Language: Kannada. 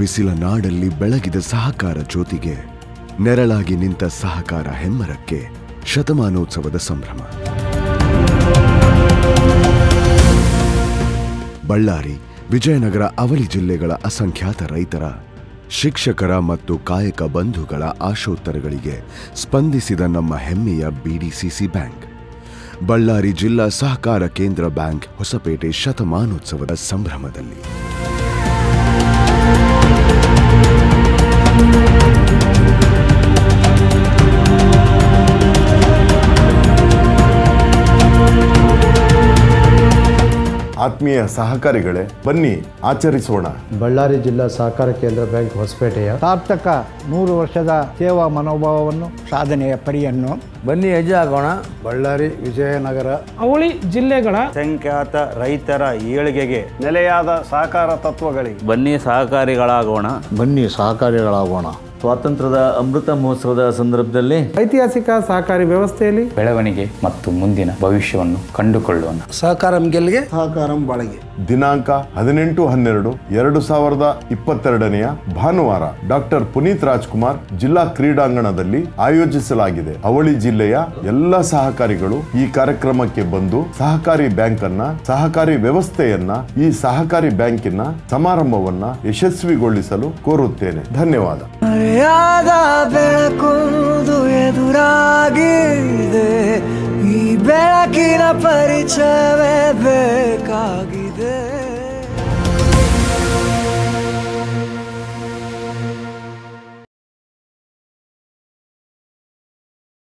ಬಿಸಿಲ ನಾಡಲ್ಲಿ ಬೆಳಗಿದ ಸಹಕಾರ ಜ್ಯೋತಿಗೆ ನೆರಳಾಗಿ ನಿಂತ ಸಹಕಾರ ಹೆಮ್ಮರಕ್ಕೆ ಶತಮಾನೋತ್ಸವದ ಸಂಭ್ರಮ. ಬಳ್ಳಾರಿ, ವಿಜಯನಗರ, ಅವಳಿ ಜಿಲ್ಲೆಗಳ ಅಸಂಖ್ಯಾತ ರೈತರ, ಶಿಕ್ಷಕರ ಮತ್ತು ಕಾಯಕ ಬಂಧುಗಳ ಆಶೋತ್ತರಗಳಿಗೆ ಸ್ಪಂದಿಸಿದ ನಮ್ಮ ಹೆಮ್ಮೆಯ ಬಿಡಿಸಿಸಿ ಬ್ಯಾಂಕ್. ಬಳ್ಳಾರಿ ಜಿಲ್ಲಾ ಸಹಕಾರ ಕೇಂದ್ರ ಬ್ಯಾಂಕ್ ಹೊಸಪೇಟೆ ಶತಮಾನೋತ್ಸವದ ಸಂಭ್ರಮದಲ್ಲಿ. ಆತ್ಮೀಯ ಸಹಕಾರಿಗಳೇ, ಬನ್ನಿ ಆಚರಿಸೋಣ. ಬಳ್ಳಾರಿ ಜಿಲ್ಲಾ ಸಹಕಾರ ಕೇಂದ್ರ ಬ್ಯಾಂಕ್ ಹೊಸಪೇಟೆಯ ಸಾರ್ಥಕ 100 ವರ್ಷದ ಸೇವಾ ಮನೋಭಾವವನ್ನು, ಸಾಧನೆಯ ಪರಿಯನ್ನು ಬನ್ನಿ ಹೆಜ್ಜೆ ಹಾಕೋಣ. ಬಳ್ಳಾರಿ, ವಿಜಯನಗರ, ಅವಳಿ ಜಿಲ್ಲೆಗಳ ಸಂಖ್ಯಾತ ರೈತರ ಏಳಿಗೆಗೆ ನೆಲೆಯಾದ ಸಹಕಾರ ತತ್ವಗಳಿಗೆ ಬನ್ನಿ ಸಹಕಾರಿಗಳಾಗೋಣ. ಬನ್ನಿ ಸಹಕಾರಿಗಳಾಗೋಣ. ಸ್ವಾತಂತ್ರ್ಯದ ಅಮೃತ ಮಹೋತ್ಸವದ ಸಂದರ್ಭದಲ್ಲಿ ಐತಿಹಾಸಿಕ ಸಹಕಾರಿ ವ್ಯವಸ್ಥೆಯಲ್ಲಿ ಬೆಳವಣಿಗೆ ಮತ್ತು ಮುಂದಿನ ಭವಿಷ್ಯವನ್ನು ಕಂಡುಕೊಳ್ಳೋಣ. ಸಹಕಾರ ಗೆಲ್ಗೆ ಸಹಕಾರಂ ಬಾಳಿಗೆ. ದಿನಾಂಕ 18/12/2022 ಭಾನುವಾರ ಡಾಕ್ಟರ್ ಪುನೀತ್ ರಾಜ್ಕುಮಾರ್ ಜಿಲ್ಲಾ ಕ್ರೀಡಾಂಗಣದಲ್ಲಿ ಆಯೋಜಿಸಲಾಗಿದೆ. ಅವಳಿ ಜಿಲ್ಲೆಯ ಎಲ್ಲ ಸಹಕಾರಿಗಳು ಈ ಕಾರ್ಯಕ್ರಮಕ್ಕೆ ಬಂದು ಸಹಕಾರಿ ಬ್ಯಾಂಕ್ ಅನ್ನ, ಸಹಕಾರಿ ವ್ಯವಸ್ಥೆಯನ್ನ, ಈ ಸಹಕಾರಿ ಬ್ಯಾಂಕಿನ ಸಮಾರಂಭವನ್ನ ಯಶಸ್ವಿಗೊಳಿಸಲು ಕೋರುತ್ತೇನೆ. ಧನ್ಯವಾದ. ಬೆಳಕುವುದು ಎದುರಾಗಿದೆ, ಈ ಬೆಳಕಿನ ಪರಿಚಯವೇ ಬೇಕಾಗಿದೆ.